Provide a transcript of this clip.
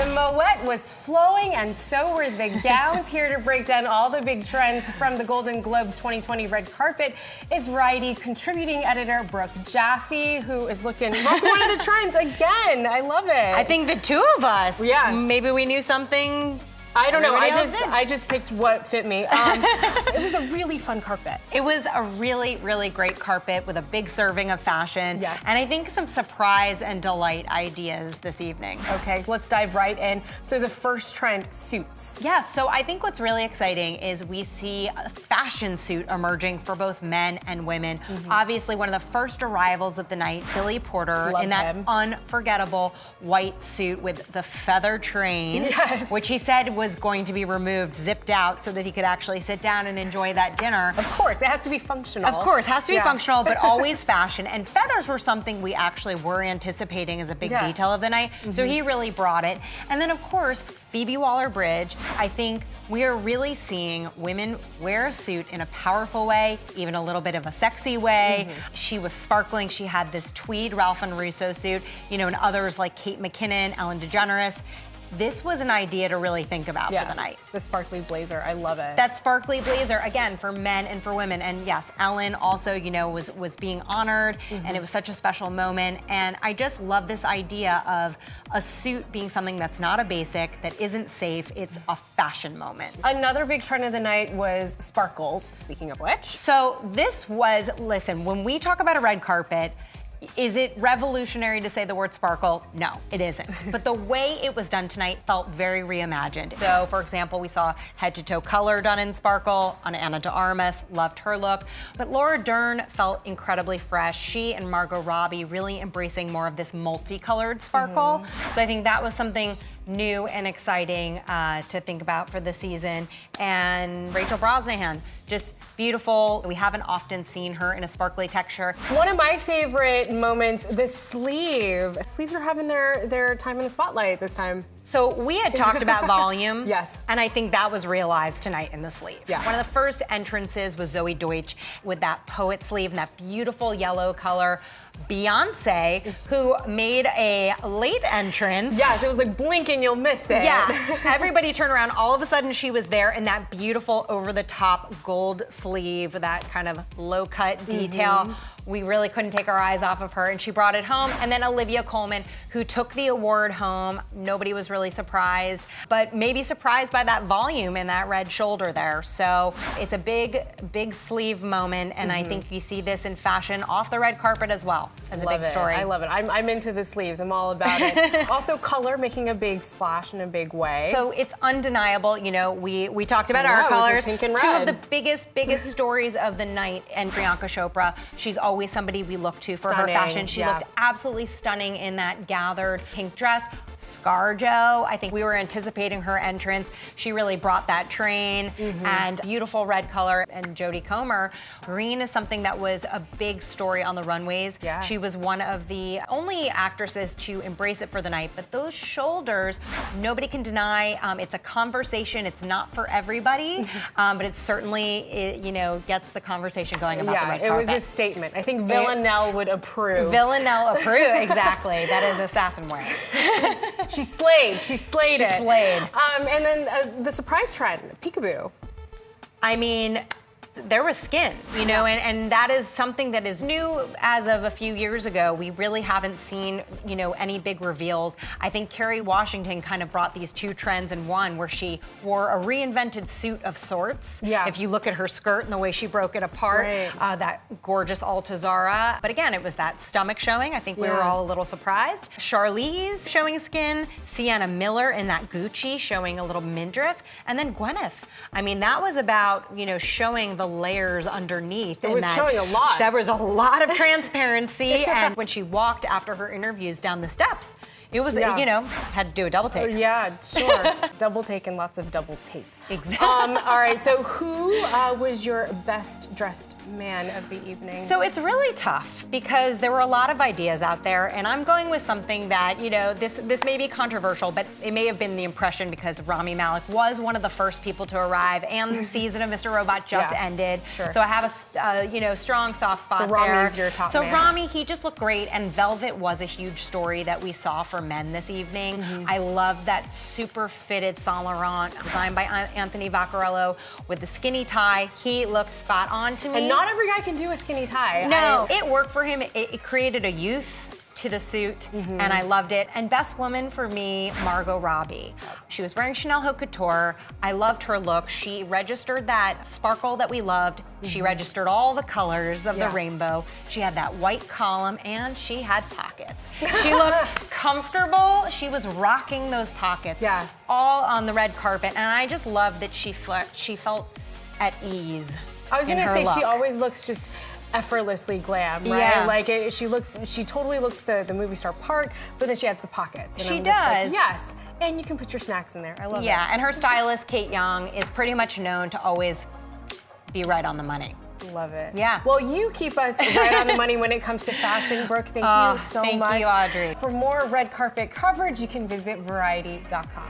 The Moet was flowing and so were the gowns. Here to break down all the big trends from the Golden Globes 2020 red carpet is Variety contributing editor Brooke Jaffe, who is looking like one of the trends again. I love it. I think the two of us, maybe we knew something. I don't know. I just picked what fit me. It was a really fun carpet. It was a really, really great carpet with a big serving of fashion. Yes. And I think some surprise and delight ideas this evening. Okay, let's dive right in. So the first trend, suits. Yes, so I think what's really exciting is we see a fashion suit emerging for both men and women. Obviously, one of the first arrivals of the night, Billy Porter, in that unforgettable white suit with the feather train, which he said was going to be removed, zipped out, so that he could actually sit down and enjoy that dinner. Of course, it has to be functional. Of course, has to be functional, but always fashion. And feathers were something we actually were anticipating as a big detail of the night, so he really brought it. And then, of course, Phoebe Waller-Bridge. I think we are really seeing women wear a suit in a powerful way, even a little bit of a sexy way. She was sparkling. She had this tweed Ralph and Russo suit, you know, and others like Kate McKinnon, Ellen DeGeneres. This was an idea to really think about for the night. The sparkly blazer, I love it. That sparkly blazer, again, for men and for women. And yes, Ellen also, you know, was being honored, and it was such a special moment. And I just love this idea of a suit being something that's not a basic, that isn't safe, it's a fashion moment. Another big trend of the night was sparkles, speaking of which. So this was, listen, when we talk about a red carpet, is it revolutionary to say the word sparkle? No, it isn't. But the way it was done tonight felt very reimagined. So, for example, we saw head-to-toe color done in sparkle on Ana de Armas, loved her look. But Laura Dern felt incredibly fresh. She and Margot Robbie really embracing more of this multicolored sparkle. So I think that was something new and exciting to think about for the season. And Rachel Brosnahan, just beautiful. We haven't often seen her in a sparkly texture. One of my favorite moments, the sleeve. Sleeves are having their time in the spotlight this time. So we had talked about volume. Yes. And I think that was realized tonight in the sleeve. Yeah. One of the first entrances was Zoe Deutch with that poet sleeve and that beautiful yellow color. Beyonce, who made a late entrance. Yes, it was like blink and you'll miss it. Yeah, everybody turned around. All of a sudden she was there in that beautiful over-the-top gold sleeve with that kind of low-cut detail. We really couldn't take our eyes off of her, and she brought it home. And then Olivia Colman, who took the award home. Nobody was really surprised, but maybe surprised by that volume and that red shoulder there. So it's a big, big sleeve moment, and I think you see this in fashion off the red carpet as well as a big story. I love it. I'm into the sleeves. I'm all about it. Also, color making a big splash in a big way. So it's undeniable. You know, we talked about our colors. Pink and Two red. of the biggest stories of the night, and Priyanka Chopra. She's always somebody we look to for her fashion. She looked absolutely stunning in that gathered pink dress. ScarJo, I think we were anticipating her entrance. She really brought that train and beautiful red color. And Jodie Comer, green is something that was a big story on the runways. She was one of the only actresses to embrace it for the night. But those shoulders, nobody can deny. It's a conversation. It's not for everybody, but it certainly, you know, gets the conversation going about the red carpet. It was a statement. I think Villanelle would approve. Villanelle approve, exactly. That is assassin wear. She slayed. She slayed it. She slayed. And then the surprise trend, peekaboo. I mean, there was skin, you know, and that is something that is new as of a few years ago. We really haven't seen, you know, any big reveals. I think Kerry Washington kind of brought these two trends in one, where she wore a reinvented suit of sorts. If you look at her skirt and the way she broke it apart, that gorgeous Altazara. But again, it was that stomach showing. I think we were all a little surprised. Charlize showing skin, Sienna Miller in that Gucci showing a little midriff, and then Gwyneth. I mean, that was about, you know, showing the layers underneath. It was showing a lot. There was a lot of transparency, and when she walked after her interviews down the steps, it was, you know, had to do a double take. Yeah, sure. Double take and lots of double tape. Exactly. All right, so who was your best dressed man of the evening? So it's really tough because there were a lot of ideas out there, and I'm going with something that, you know, this may be controversial, but it may have been the impression because Rami Malek was one of the first people to arrive, and the season of Mr. Robot just ended. Sure. So I have a you know, strong soft spot so there. Rami's your top so man. Rami, he just looked great, and Velvet was a huge story that we saw for men this evening. I love that super fitted Saint Laurent designed by Anthony Vaccarello with the skinny tie. He looked spot on to me. And not every guy can do a skinny tie. No, it worked for him. It created a youth to the suit, and I loved it. And best woman for me, Margot Robbie. She was wearing Chanel Haute Couture. I loved her look. She registered that sparkle that we loved. She registered all the colors of the rainbow. She had that white column, and she had pockets. She looked comfortable. She was rocking those pockets all on the red carpet, and I just loved that she felt at ease. I was gonna in her say, look. she always looks just effortlessly glam, right? Yeah. Like she totally looks the movie star part, but then she has the pockets. And She I'm just like, does. yes, and you can put your snacks in there. I love it. Yeah, and her stylist, Kate Young, is pretty much known to always be right on the money. Love it. Yeah. Well, you keep us right on the money when it comes to fashion. Brooke, thank you so much. Thank you, Audrey. For more red carpet coverage, you can visit Variety.com.